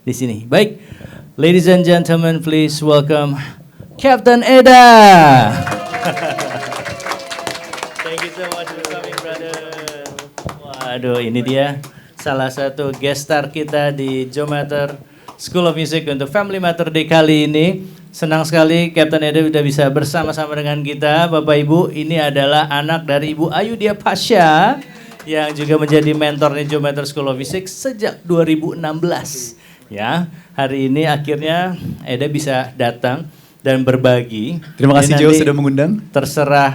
di sini. Baik, ladies and gentlemen, please welcome Captain Eda. Thank you so much for coming, brother. Waduh, ini dia salah satu guest star kita di Joe Matter School of Music untuk Family Matter Day kali ini. Senang sekali Captain Eda sudah bisa bersama-sama dengan kita. Bapak Ibu, ini adalah anak dari Ibu Ayu Dia Pasha yang juga menjadi mentornya Joe Matter School of Music sejak 2016. Ya, hari ini akhirnya Eda bisa datang dan berbagi. Terima kasih Joe sudah mengundang. Terserah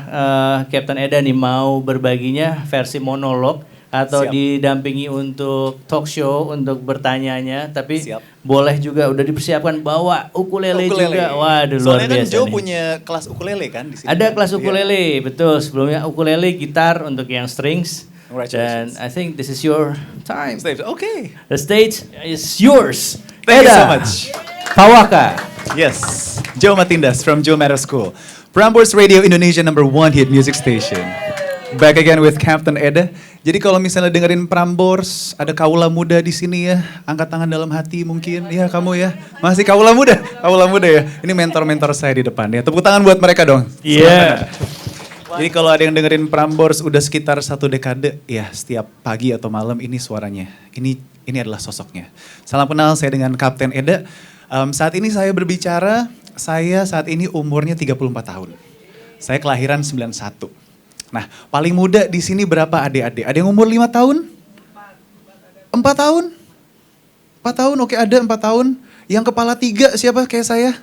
Captain Eda nih mau berbaginya versi monolog atau Siap. didampingi untuk talk show untuk bertanyanya, tapi Siap. boleh juga udah dipersiapkan bawa ukulele juga. Waduh, luar Soalnya kan biasa Joe nih. punya kelas ukulele kan di sini. Ada kan? kelas Iya. ukulele, betul. Sebelumnya ukulele, gitar untuk yang strings. Dan Congratulations. I think this is your time. Okay. The stage is yours. Thank you Eda so much. Pawaka. Yes, Joe Matindas from Joe Matter School. Prambors Radio Indonesia #1 hit music station. Back again with Captain Eda. Jadi kalau misalnya dengerin Prambors, ada kaula muda di sini ya, angkat tangan dalam hati mungkin. Ya kamu ya, masih kaula muda ya. Ini mentor-mentor saya di depan ya. Tepuk tangan buat mereka dong. Iya. Jadi kalau ada yang dengerin Prambors udah sekitar 1 dekade, ya setiap pagi atau malam ini suaranya. Ini adalah sosoknya. Salam kenal, saya dengan Kapten Eda. Saat ini saya berbicara, saya saat ini umurnya 34 tahun. Saya kelahiran 91. Nah, paling muda di sini berapa adik-adik? Ada yang umur 5 tahun? 4 tahun? 4 tahun, oke ada 4 tahun. Yang kepala 3 siapa kayak saya?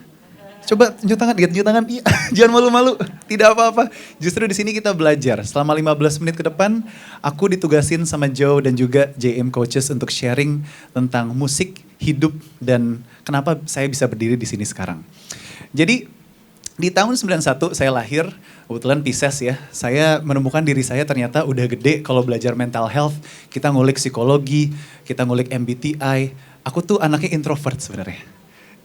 Coba tunjuk tangan, tunjuk tangan. Iya, jangan malu-malu, tidak apa-apa. Justru di sini kita belajar. Selama 15 menit ke depan, aku ditugasin sama Joe dan juga JM Coaches untuk sharing tentang musik, hidup, dan kenapa saya bisa berdiri di sini sekarang. Jadi, di tahun 91 saya lahir, kebetulan Pisces ya. Saya menemukan diri saya ternyata udah gede kalau belajar mental health. Kita ngulik psikologi, kita ngulik MBTI. Aku tuh anaknya introvert sebenarnya.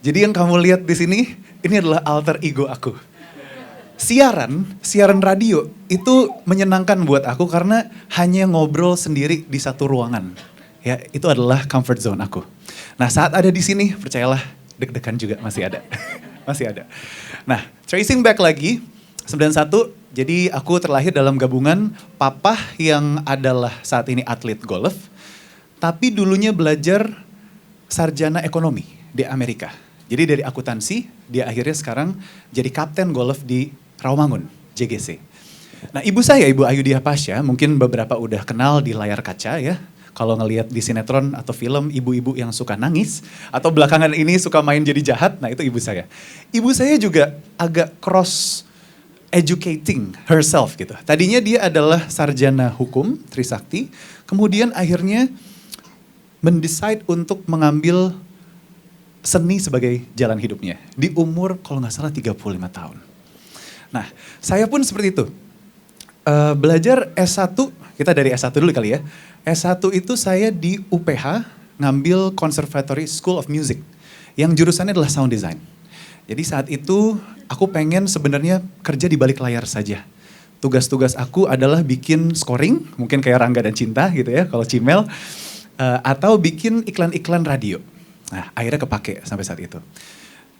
Jadi yang kamu lihat di sini, ini adalah alter ego aku. Siaran radio itu menyenangkan buat aku karena hanya ngobrol sendiri di satu ruangan. Ya, itu adalah comfort zone aku. Nah, saat ada di sini, percayalah deg-degan juga masih ada. Masih ada. Nah, tracing back lagi, 91, jadi aku terlahir dalam gabungan papa yang adalah saat ini atlet golf, tapi dulunya belajar sarjana ekonomi di Amerika. Jadi dari akuntansi, dia akhirnya sekarang jadi kapten golf di Rawamangun, JGC. Nah, ibu saya, Ibu Ayu Dia Pasha, mungkin beberapa udah kenal di layar kaca ya. Kalau ngelihat di sinetron atau film, ibu-ibu yang suka nangis, atau belakangan ini suka main jadi jahat, nah itu ibu saya. Ibu saya juga agak cross educating herself gitu. Tadinya dia adalah sarjana hukum, Trisakti, kemudian akhirnya mendecide untuk mengambil seni sebagai jalan hidupnya. Di umur kalau nggak salah 35 tahun. Nah, saya pun seperti itu. Belajar S1, kita dari S1 dulu kali ya. S1 itu saya di UPH ngambil Conservatory School of Music yang jurusannya adalah sound design. Jadi saat itu aku pengen sebenarnya kerja di balik layar saja. Tugas-tugas aku adalah bikin scoring, mungkin kayak Rangga dan Cinta gitu ya kalau Cimel, atau bikin iklan-iklan radio. Nah, akhirnya kepake sampai saat itu.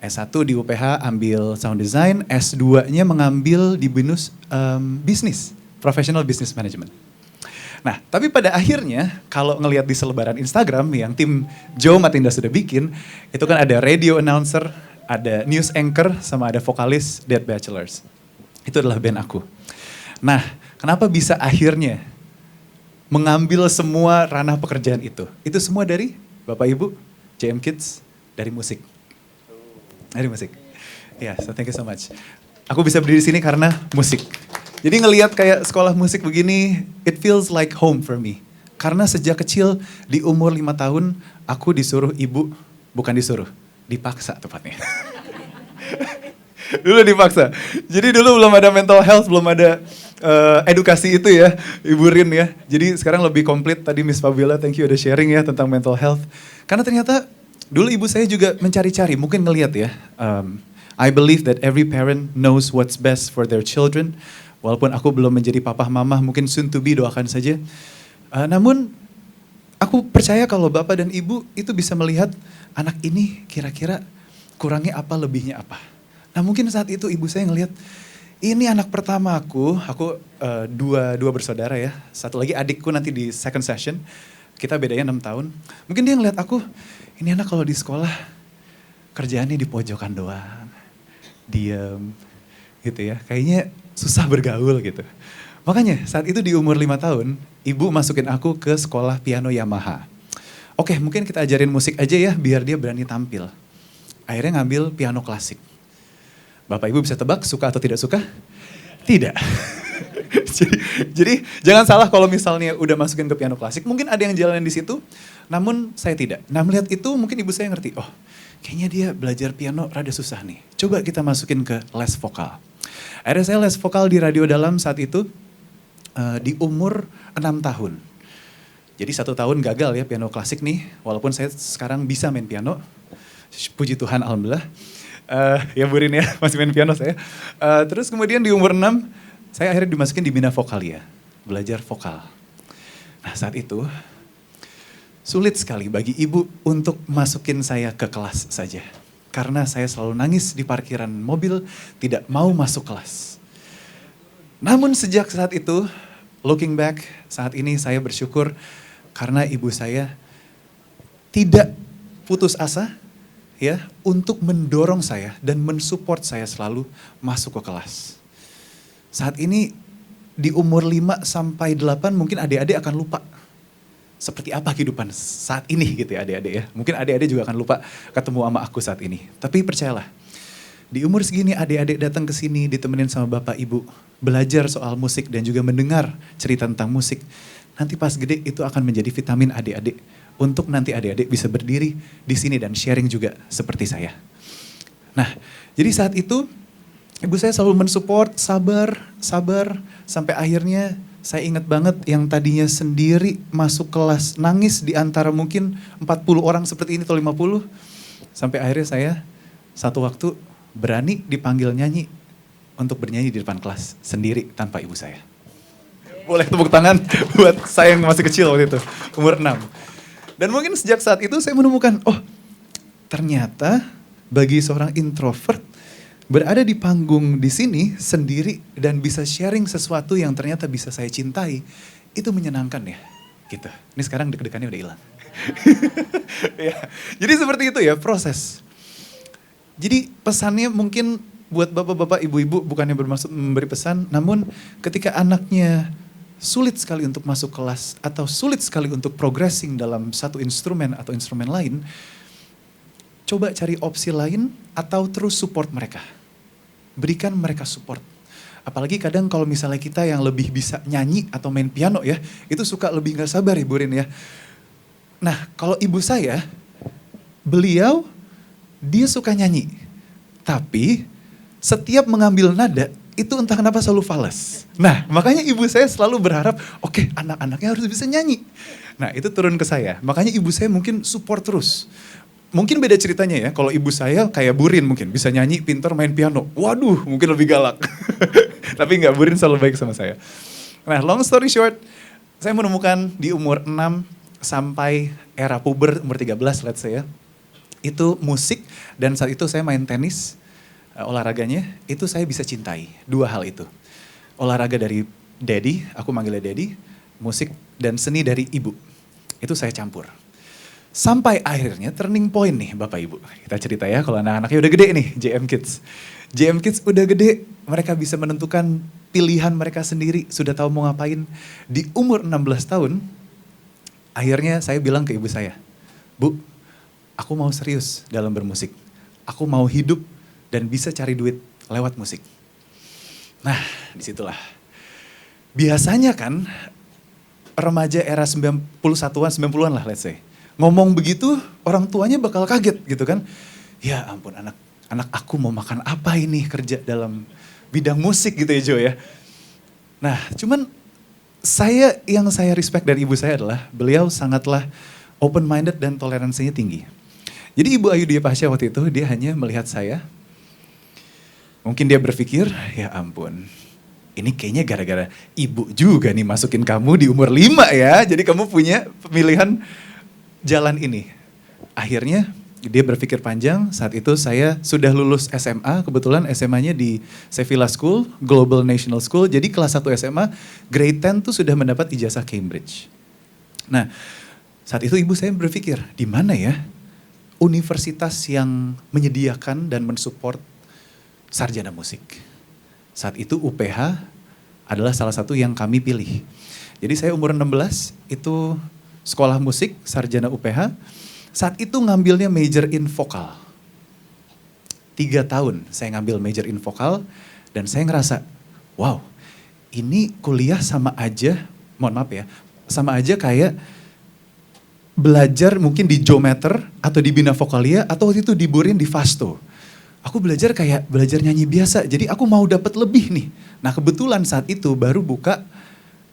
S1 di UPH ambil sound design, S2-nya mengambil di BINUS bisnis, professional business management. Nah, tapi pada akhirnya kalau ngelihat di selebaran Instagram yang tim Joe Matindas sudah bikin, itu kan ada radio announcer, ada news anchor, sama ada vokalis Dead Bachelors. Itu adalah band aku. Nah, kenapa bisa akhirnya mengambil semua ranah pekerjaan itu? Itu semua dari Bapak Ibu, JM Kids, dari musik. Dari musik. Ya, so thank you so much. Aku bisa berdiri di sini karena musik. Jadi ngelihat kayak sekolah musik begini, it feels like home for me. Karena sejak kecil di umur 5 tahun, aku disuruh ibu, bukan disuruh, dipaksa tepatnya. Dulu dipaksa. Jadi dulu belum ada mental health, belum ada edukasi itu ya, Ibu Rin ya. Jadi sekarang lebih komplit tadi Miss Fabiola, thank you udah sharing ya tentang mental health. Karena ternyata dulu ibu saya juga mencari-cari, mungkin ngelihat ya. I believe that every parent knows what's best for their children. Walaupun aku belum menjadi papa mama, mungkin soon to be doakan saja. Namun aku aku percaya kalau Bapak dan Ibu itu bisa melihat anak ini kira-kira kurangnya apa, lebihnya apa. Nah mungkin saat itu ibu saya ngelihat, ini anak pertama aku dua bersaudara ya. Satu lagi adikku nanti di second session, kita bedanya 6 tahun. Mungkin dia ngelihat aku, ini anak kalau di sekolah kerjaannya di pojokan doang, diem gitu ya. Kayaknya susah bergaul gitu. Makanya saat itu di umur 5 tahun, ibu masukin aku ke sekolah piano Yamaha. Oke, mungkin kita ajarin musik aja ya biar dia berani tampil. Akhirnya ngambil piano klasik. Bapak Ibu bisa tebak suka atau tidak suka? Tidak. jadi jangan salah kalau misalnya udah masukin ke piano klasik, mungkin ada yang jalanin di situ, namun saya tidak. Nah melihat itu mungkin ibu saya ngerti, oh kayaknya dia belajar piano rada susah nih. Coba kita masukin ke les vokal. Akhirnya saya les vokal di Radio Dalam saat itu, di umur 6 tahun. Jadi 1 tahun gagal ya piano klasik nih, walaupun saya sekarang bisa main piano. Puji Tuhan, alhamdulillah. Ya Burin ya, masih main piano saya. Terus kemudian di umur 6, saya akhirnya dimasukin di Bina Vokalia, belajar vokal. Nah saat itu, sulit sekali bagi ibu untuk masukin saya ke kelas saja. Karena saya selalu nangis di parkiran mobil, tidak mau masuk kelas. Namun sejak saat itu, looking back, saat ini saya bersyukur karena ibu saya tidak putus asa ya untuk mendorong saya dan mensupport saya selalu masuk ke kelas. Saat ini di umur 5 sampai 8 mungkin adik-adik akan lupa seperti apa kehidupan saat ini gitu ya adik-adik ya. Mungkin adik-adik juga akan lupa ketemu sama aku saat ini. Tapi percayalah, di umur segini adik-adik datang ke sini ditemenin sama bapak ibu, belajar soal musik dan juga mendengar cerita tentang musik. Nanti pas gede itu akan menjadi vitamin adik-adik untuk nanti adik-adik bisa berdiri di sini dan sharing juga seperti saya. Nah, jadi saat itu ibu saya selalu mensupport, sabar, sampai akhirnya saya ingat banget yang tadinya sendiri masuk kelas nangis di antara mungkin 40 orang seperti ini atau 50. Sampai akhirnya saya satu waktu berani dipanggil nyanyi untuk bernyanyi di depan kelas sendiri tanpa ibu saya. Boleh tepuk tangan buat saya yang masih kecil waktu itu, umur 6. Dan mungkin sejak saat itu saya menemukan, oh ternyata bagi seorang introvert berada di panggung di sini sendiri dan bisa sharing sesuatu yang ternyata bisa saya cintai, itu menyenangkan ya. Gitu. Ini sekarang deg-degannya udah hilang. Ya. Jadi seperti itu ya proses. Jadi pesannya mungkin buat bapak-bapak, ibu-ibu bukannya bermaksud memberi pesan, namun ketika anaknya sulit sekali untuk masuk kelas atau sulit sekali untuk progressing dalam satu instrumen atau instrumen lain, coba cari opsi lain atau terus support mereka. Berikan mereka support. Apalagi kadang kalau misalnya kita yang lebih bisa nyanyi atau main piano ya, itu suka lebih gak sabar ya Burin ya. Nah kalau ibu saya, beliau dia suka nyanyi, tapi setiap mengambil nada itu entah kenapa selalu fals. Nah makanya ibu saya selalu berharap, oke, anak-anaknya harus bisa nyanyi. Nah itu turun ke saya, makanya ibu saya mungkin support terus. Mungkin beda ceritanya ya, kalau ibu saya kayak Burin mungkin, bisa nyanyi, pintar, main piano. Waduh, mungkin lebih galak. Tapi enggak, Burin selalu baik sama saya. Nah, long story short, saya menemukan di umur 6 sampai era puber, umur 13 let's say ya. Itu musik, dan saat itu saya main tenis, olahraganya, itu saya bisa cintai. 2 hal itu. Olahraga dari daddy, aku manggilnya daddy, musik dan seni dari ibu. Itu saya campur. Sampai akhirnya turning point nih Bapak Ibu. Kita cerita ya kalau anak-anaknya udah gede nih, JM Kids. JM Kids udah gede, mereka bisa menentukan pilihan mereka sendiri, sudah tahu mau ngapain. Di umur 16 tahun, akhirnya saya bilang ke ibu saya, Bu, aku mau serius dalam bermusik. Aku mau hidup dan bisa cari duit lewat musik. Nah, disitulah. Biasanya kan remaja era 91-an, 90-an lah let's say. Ngomong begitu orang tuanya bakal kaget gitu kan. Ya ampun anak aku mau makan apa ini kerja dalam bidang musik gitu ya Jo ya. Nah cuman yang saya respect dari ibu saya adalah beliau sangatlah open minded dan toleransinya tinggi. Jadi Ibu Ayu Dia Pasha waktu itu dia hanya melihat saya. Mungkin dia berpikir ya ampun ini kayaknya gara-gara ibu juga nih masukin kamu di umur 5 ya. Jadi kamu punya pemilihan jalan ini. Akhirnya dia berpikir panjang, saat itu saya sudah lulus SMA, kebetulan SMA-nya di Sevilla School, Global National School, jadi kelas 1 SMA, grade 10 tuh sudah mendapat ijazah Cambridge. Nah, saat itu ibu saya berpikir, di mana ya universitas yang menyediakan dan mensupport sarjana musik. Saat itu UPH adalah salah satu yang kami pilih. Jadi saya umur 16, itu sekolah musik, sarjana UPH, saat itu ngambilnya major in vokal. 3 tahun saya ngambil major in vokal dan saya ngerasa, wow, ini kuliah sama aja, mohon maaf ya, sama aja kayak belajar mungkin di Jometer atau di Bina Vokalia atau waktu itu di Burin di Fasto. Aku belajar kayak belajar nyanyi biasa, jadi aku mau dapat lebih nih. Nah kebetulan saat itu baru buka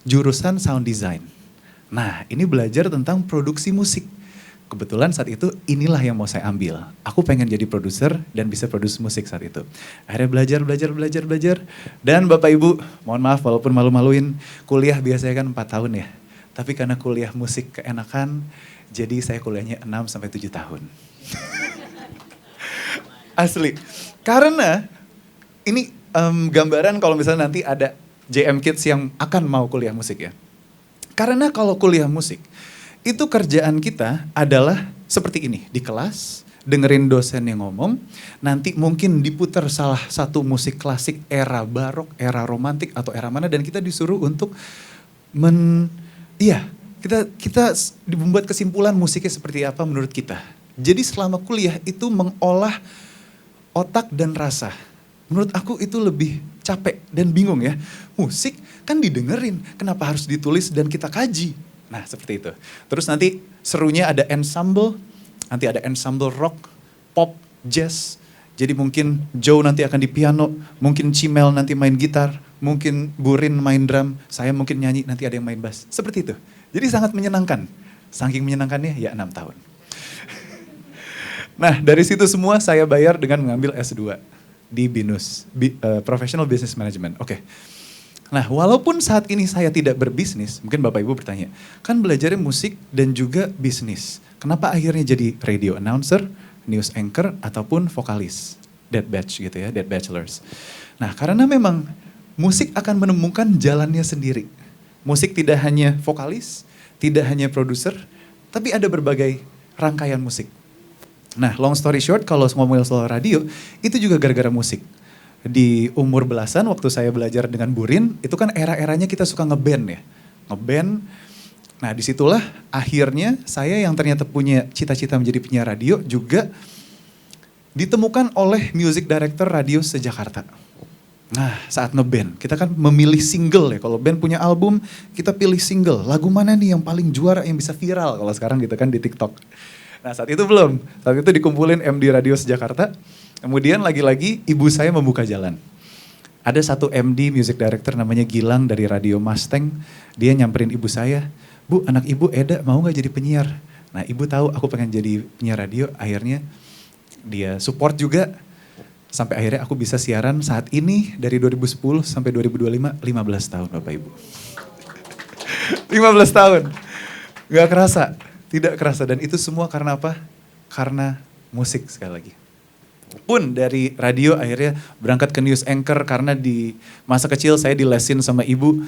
jurusan sound design. Nah ini belajar tentang produksi musik. Kebetulan saat itu inilah yang mau saya ambil. Aku pengen jadi produser dan bisa produksi musik saat itu. Akhirnya belajar. Dan Bapak Ibu, mohon maaf walaupun malu-maluin, kuliah biasanya kan 4 tahun ya. Tapi karena kuliah musik keenakan, jadi saya kuliahnya 6-7 tahun. Asli. Karena ini gambaran kalau misalnya nanti ada JM Kids yang akan mau kuliah musik ya. Karena kalau kuliah musik, itu kerjaan kita adalah seperti ini, di kelas, dengerin dosen yang ngomong, nanti mungkin diputar salah satu musik klasik era barok, era romantik, atau era mana, dan kita disuruh untuk kita membuat kesimpulan musiknya seperti apa menurut kita. Jadi selama kuliah itu mengolah otak dan rasa. Menurut aku itu lebih capek dan bingung ya. Musik kan didengerin, kenapa harus ditulis dan kita kaji? Nah seperti itu. Terus nanti serunya ada ensemble, nanti ada ensemble rock, pop, jazz. Jadi mungkin Joe nanti akan di piano, mungkin Cimel nanti main gitar, mungkin Burin main drum, saya mungkin nyanyi, nanti ada yang main bass. Seperti itu. Jadi sangat menyenangkan. Saking menyenangkannya ya 6 tahun. Nah dari situ semua saya bayar dengan mengambil S2 di BINUS, Professional Business Management. Oke. Nah, walaupun saat ini saya tidak berbisnis, mungkin Bapak Ibu bertanya, kan belajarnya musik dan juga bisnis. Kenapa akhirnya jadi radio announcer, news anchor, ataupun vokalis? Dead batch gitu ya, dead bachelors. Nah, karena memang musik akan menemukan jalannya sendiri. Musik tidak hanya vokalis, tidak hanya produser, tapi ada berbagai rangkaian musik. Nah, long story short, kalau ngomongin soal radio, itu juga gara-gara musik. Di umur belasan waktu saya belajar dengan Burin, itu kan era-eranya kita suka ngeband ya. Ngeband, nah disitulah akhirnya saya yang ternyata punya cita-cita menjadi penyiar radio juga ditemukan oleh music director radio seJakarta. Nah saat ngeband, kita kan memilih single ya. Kalau band punya album, kita pilih single. Lagu mana nih yang paling juara, yang bisa viral kalau sekarang gitu kan di TikTok. Nah saat itu belum, saat itu dikumpulin MD Radio seJakarta. Kemudian lagi-lagi ibu saya membuka jalan. Ada satu MD music director namanya Gilang dari Radio Mustang. Dia nyamperin ibu saya, Bu anak ibu Eda mau gak jadi penyiar? Nah ibu tahu aku pengen jadi penyiar radio, akhirnya dia support juga. Sampai akhirnya aku bisa siaran saat ini dari 2010 sampai 2025, 15 tahun Bapak Ibu. 15 tahun, gak kerasa, tidak kerasa. Dan itu semua karena apa? Karena musik sekali lagi. Pun dari radio akhirnya berangkat ke news anchor karena di masa kecil saya dilesin sama ibu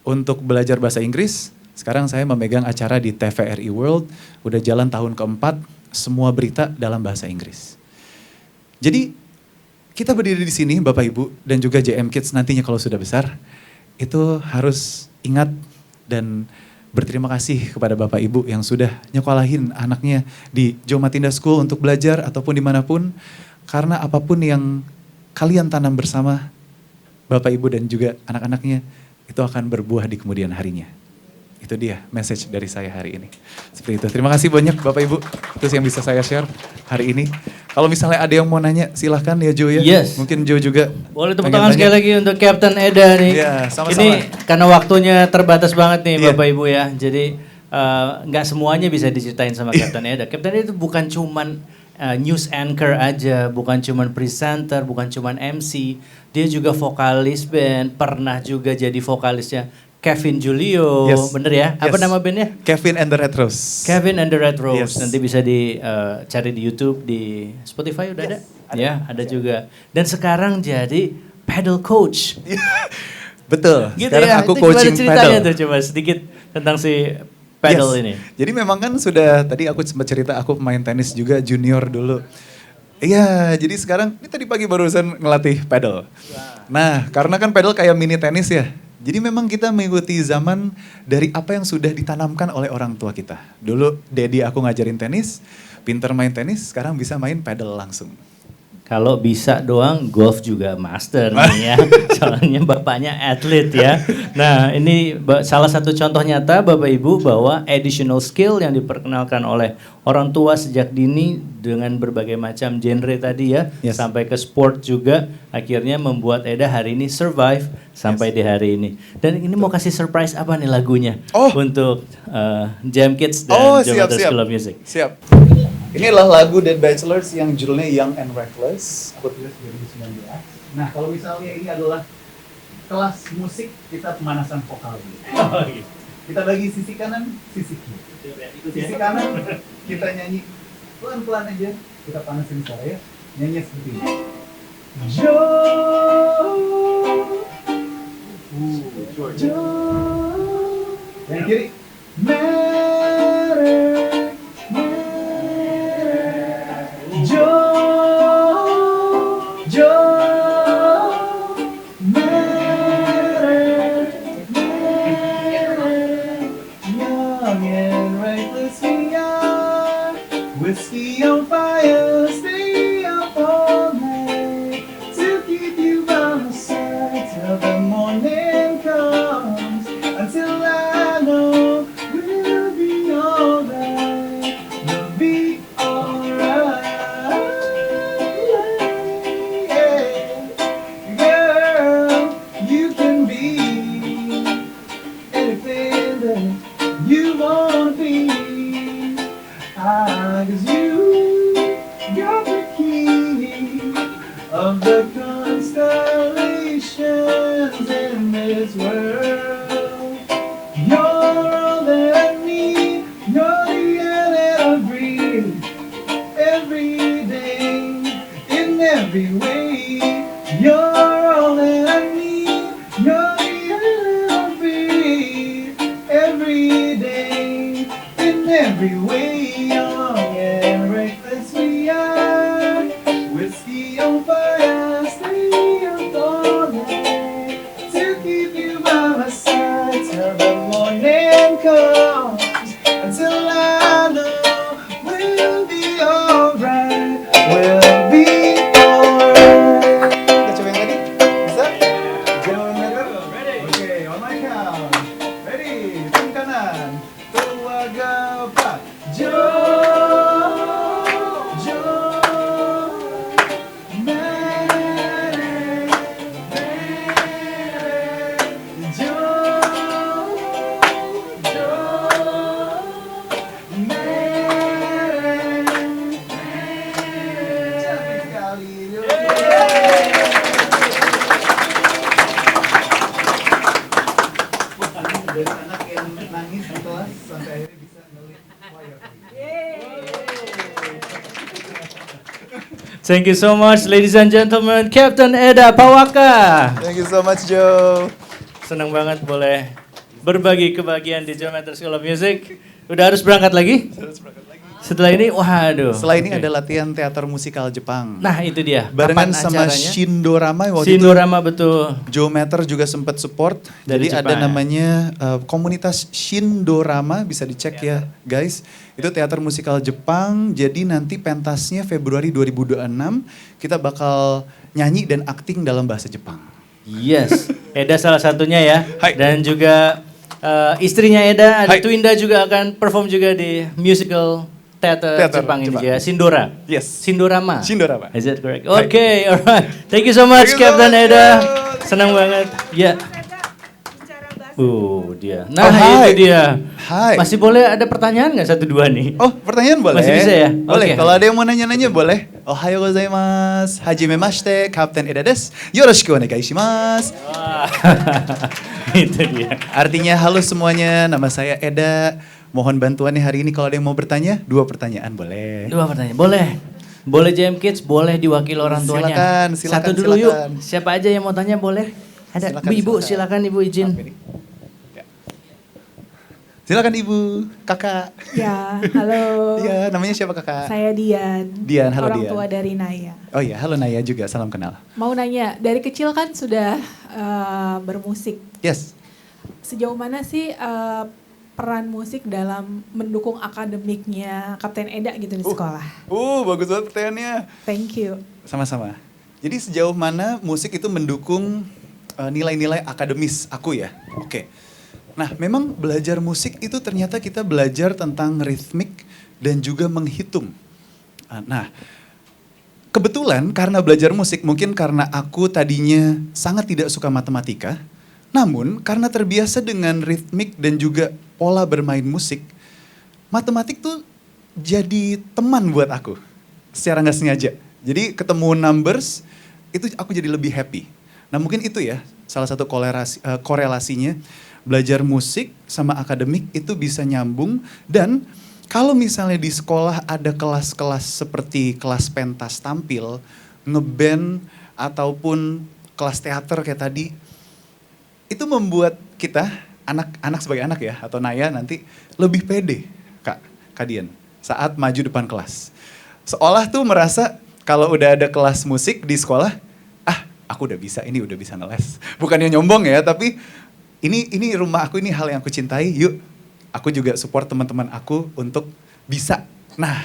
untuk belajar bahasa Inggris. Sekarang saya memegang acara di TVRI World, udah jalan tahun keempat, semua berita dalam bahasa Inggris. Jadi kita berdiri di sini Bapak Ibu dan juga JM Kids nantinya kalau sudah besar, itu harus ingat dan berterima kasih kepada Bapak Ibu yang sudah nyekolahin anaknya di Joe Matinda School untuk belajar ataupun dimanapun. Karena apapun yang kalian tanam bersama, Bapak Ibu dan juga anak-anaknya, itu akan berbuah di kemudian harinya. Itu dia message dari saya hari ini. Seperti itu. Terima kasih banyak Bapak Ibu. Itu yang bisa saya share hari ini. Kalau misalnya ada yang mau nanya, silahkan ya Joe ya. Yes. Mungkin Joe juga. Boleh tepuk tangan sekali lagi untuk Captain Eda nih. Iya, sama-sama. Ini karena waktunya terbatas banget nih Iya. Bapak Ibu ya. Jadi nggak semuanya bisa diceritain sama Captain Eda. Captain Eda itu bukan cuman news anchor aja, bukan cuman presenter, bukan cuman MC. Dia juga vokalis band, pernah juga jadi vokalisnya Kevin Julio, Yes. bener ya? Apa Yes. nama bandnya? Kevin and the Red Rose. Kevin and the Red Rose. Yes. Nanti bisa dicari di YouTube, di Spotify udah ada? Ya, ada juga. Dan sekarang jadi pedal coach. Betul. Gitu Sekarang ya. aku Itu gimana coaching ceritanya pedal. tuh, coba sedikit tentang si pedal Yes. ini. Jadi memang kan sudah tadi aku sempat cerita aku pemain tenis juga junior dulu. Iya, jadi sekarang ini tadi pagi barusan ngelatih pedal. Nah, karena kan pedal kayak mini tenis ya. Jadi memang kita mengikuti zaman dari apa yang sudah ditanamkan oleh orang tua kita. Dulu daddy aku ngajarin tenis, pinter main tenis, sekarang bisa main pedal langsung. Kalau bisa doang, golf juga master nih ya. Soalnya bapaknya atlet ya. Nah ini salah satu contoh nyata Bapak Ibu bahwa additional skill yang diperkenalkan oleh orang tua sejak dini dengan berbagai macam genre tadi ya. Yes. Sampai ke sport juga akhirnya membuat Eda hari ini survive sampai di hari ini. Dan ini mau kasih surprise apa nih lagunya? Oh. Untuk Jam Kids dan Jomater School of Music. Siap. Ini adalah lagu Dead Bachelors yang judulnya Young and Reckless. Aku tulis 2019. Nah, kalau misalnya ini adalah kelas musik, kita pemanasan vokal dulu. Oh, gitu. Kita bagi sisi kanan, sisi kiri. Sisi kanan, kita nyanyi pelan-pelan aja. Kita panasin suara ya. Nyanyi seperti ini. Yang kiri. Young and reckless we are, whiskey on fire, stay up all night to keep you by my side till the morning comes. Until I know we'll be alright, we'll be alright. Yeah. Girl, you can be anything that you wanna be. Cause you're the key of the constellations in this world. You're all that I need, you're the air that I breathe. Every day, in every way, you're all that I need, you're the air that I breathe. Every day, in every way, young and reckless we are. Whiskey on fire, stay up all night to keep you by my side till the morning comes. Until I know we'll be alright, we'll be alright. Kita coba yang tadi, bisa? Jangan merah. Oke, on my count. Ready, tim kanan. Keluarga Pak. Cantik sekali. Dari anak yang nangis di kelas sampai akhirnya bisa ngelit choir. Thank you so much, ladies and gentlemen, Captain Eda Pawaka. Thank you so much, Joe. Senang banget boleh berbagi kebahagiaan di Jomater School of Music. Udah harus berangkat lagi? Setelah ini, waduh. Setelah ini Oke. ada latihan teater musikal Jepang. Nah itu dia. Barengan Kapan sama acaranya? Shindorama waktu Shindorama betul. itu Jomater juga sempat support. Dari Jadi ada Jepang. namanya komunitas Shindorama, bisa dicek ya guys. Itu teater musikal Jepang. Jadi nanti pentasnya Februari 2026 kita bakal nyanyi dan akting dalam bahasa Jepang. Yes, Eda salah satunya ya. Hai. Dan juga istrinya Eda, ada Hai. Twinda juga akan perform juga di musical teater Jepang ini Jepang. juga. Shindora. Yes. Shindorama. Shindorama. Is that correct? Hai. Oke, alright. Thank you so much, Thank you so Captain much, Eda. Joe. Senang banget. Ya. Eda bicara bahasa Dia. Nah, hai. itu dia. Hai. Masih boleh ada pertanyaan nggak satu dua nih? Oh, pertanyaan boleh? Masih bisa ya? Boleh. Oke. Kalau ada yang mau nanya-nanya boleh. Ohayo gozaimasu. Hajimemashite, Kapten Eda desu. Yoroshiku onegai shimasu. Wah, itu dia. Artinya halo semuanya, nama saya Eda. Mohon bantuannya hari ini kalau ada yang mau bertanya, 2 pertanyaan boleh. 2 pertanyaan, boleh. Boleh JM Kids, boleh diwakili orang tuanya. Silakan, Satu dulu silakan. yuk. Siapa aja yang mau tanya boleh? Ada Silakan, Ibu, silakan. silakan Ibu izin. Ya. Silakan Ibu, Kakak. Ya, halo. Iya, namanya siapa Kakak? Saya Dian. Dian, halo orang Dian. tua dari Naya. Oh iya, halo Naya juga, salam kenal. Mau nanya, dari kecil kan sudah bermusik. Yes. Sejauh mana sih peran musik dalam mendukung akademiknya Kapten Eda gitu di sekolah? Bagus banget pertanyaannya. Thank you. Sama-sama. Jadi sejauh mana musik itu mendukung nilai-nilai akademis aku ya? Oke. Nah, memang belajar musik itu ternyata kita belajar tentang ritmik dan juga menghitung. Nah, kebetulan karena belajar musik, mungkin karena aku tadinya sangat tidak suka matematika, namun karena terbiasa dengan ritmik dan juga pola bermain musik, matematik tuh jadi teman buat aku, secara nggak sengaja. Jadi ketemu numbers, itu aku jadi lebih happy. Nah mungkin itu ya, salah satu korelasinya, belajar musik sama akademik itu bisa nyambung. Dan kalau misalnya di sekolah ada kelas-kelas seperti kelas pentas tampil, ngeband, ataupun kelas teater kayak tadi, itu membuat kita, anak-anak sebagai anak ya, atau Naya nanti lebih pede, Kak Dian, saat maju depan kelas. Seolah tuh merasa kalau udah ada kelas musik di sekolah, aku udah bisa, ini udah bisa ngeles. Bukannya nyombong ya, tapi ini rumah aku, ini hal yang aku cintai, yuk aku juga support teman-teman aku untuk bisa. Nah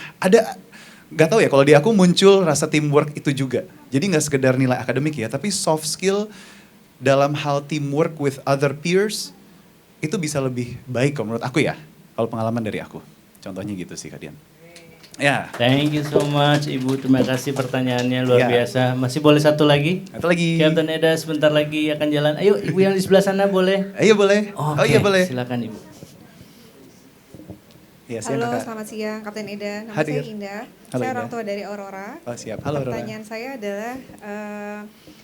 gak tahu ya, kalau di aku muncul rasa teamwork itu juga. Jadi gak sekedar nilai akademik ya, tapi soft skill dalam hal teamwork with other peers, itu bisa lebih baik kalau menurut aku ya, kalau pengalaman dari aku. Contohnya gitu sih Kak Dian. Ya. Thank you so much Ibu, terima kasih pertanyaannya luar Ya. biasa. Masih boleh satu lagi? Satu lagi. Kapten Eda sebentar lagi akan jalan. Ayo Ibu yang di sebelah sana boleh? Ayo boleh. Oke, Oh iya boleh. silakan Ibu. Ya, siap, Halo, Kakak. selamat siang Kapten Eda. Nama Hadir. saya Indah. Halo, Saya Indah. orang tua dari Aurora. Oh siap, halo Rora. Pertanyaan saya adalah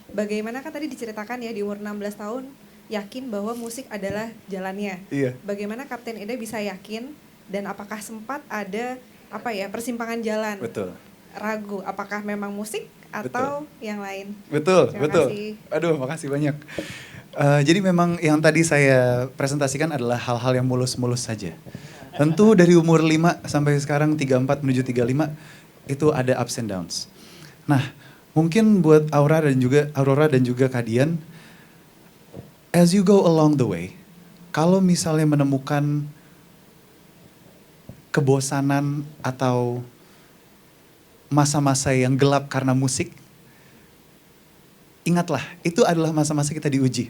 bagaimana kan tadi diceritakan ya di umur 16 tahun yakin bahwa musik adalah jalannya. Iya. Bagaimana Kapten Eda bisa yakin dan apakah sempat ada persimpangan jalan? Betul. Ragu apakah memang musik atau yang lain? Betul, Terima betul. kasih. Aduh, makasih banyak. Jadi memang yang tadi saya presentasikan adalah hal-hal yang mulus-mulus saja. Tentu dari umur 5 sampai sekarang 34 menuju 35 itu ada ups and downs. Nah, mungkin buat Aurora dan juga Kak Dian, as you go along the way, kalau misalnya menemukan kebosanan atau masa-masa yang gelap karena musik, ingatlah, itu adalah masa-masa kita diuji.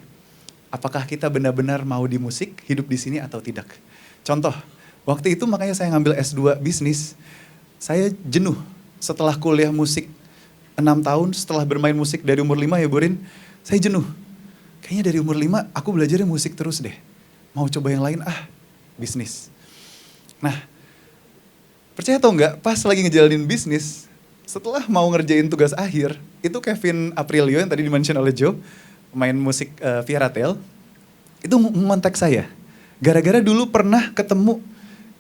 Apakah kita benar-benar mau di musik, hidup di sini atau tidak. Contoh, waktu itu makanya saya ngambil S2 bisnis, saya jenuh setelah kuliah musik 6 tahun, setelah bermain musik dari umur 5 ya Burin, saya jenuh. Kayaknya dari umur 5 aku belajarnya musik terus deh. Mau coba yang lain, bisnis. Nah, percaya atau enggak, pas lagi ngejalanin bisnis, setelah mau ngerjain tugas akhir, itu Kevin Aprilio yang tadi di-mention oleh Joe, pemain musik Via Ratel, itu ngontak saya. Gara-gara dulu pernah ketemu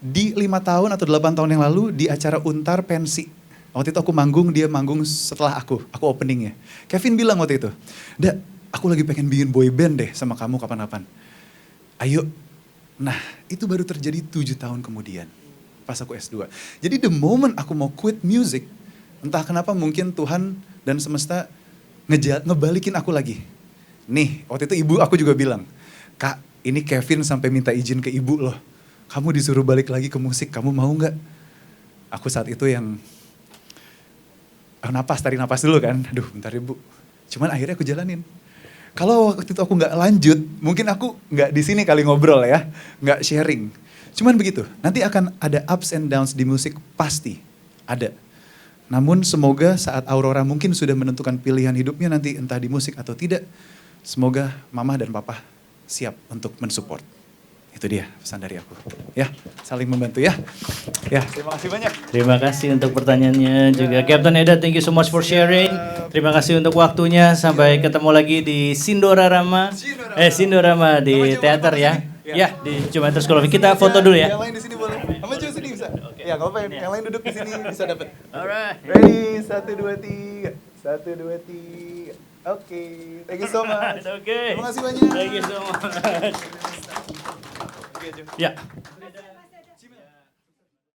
di 5 tahun atau 8 tahun yang lalu di acara Untar Pensi. Waktu itu aku manggung, dia manggung setelah aku openingnya. Kevin bilang waktu itu, "Da, aku lagi pengen bikin boy band deh sama kamu kapan-kapan. Ayo." Nah, itu baru terjadi 7 tahun kemudian. Pas aku S2. Jadi the moment aku mau quit music, entah kenapa mungkin Tuhan dan semesta ngebalikin aku lagi. Nih, waktu itu ibu aku juga bilang, "Kak, ini Kevin sampai minta izin ke ibu loh. Kamu disuruh balik lagi ke musik, kamu mau gak?" Aku saat itu yang, tarik napas dulu kan. Aduh bentar ibu. Cuman akhirnya aku jalanin. Kalau waktu itu aku gak lanjut, mungkin aku gak di sini kali ngobrol ya. Gak sharing. Cuman begitu, nanti akan ada ups and downs di musik, pasti ada. Namun semoga saat Aurora mungkin sudah menentukan pilihan hidupnya nanti entah di musik atau tidak, semoga mama dan papa siap untuk mensupport. Itu dia pesan dari aku. Ya, saling membantu ya. Ya, terima kasih banyak. Terima kasih untuk pertanyaannya juga. Captain Eda, thank you so much for sharing. Terima kasih untuk waktunya. Sampai ketemu lagi di Sindorama di teater ya. Ya, di Jumater School of Music. Kita foto dulu ya. Yang lain di sini boleh. Sama cuy sini bisa. Ya, nggak apa-apa. Yang lain duduk di sini bisa dapat. Alright. Ready, 1, 2, 3. 1, 2, 3. Oke, thank you so much. Oke. Terima kasih banyak. Thank you so much. Ya.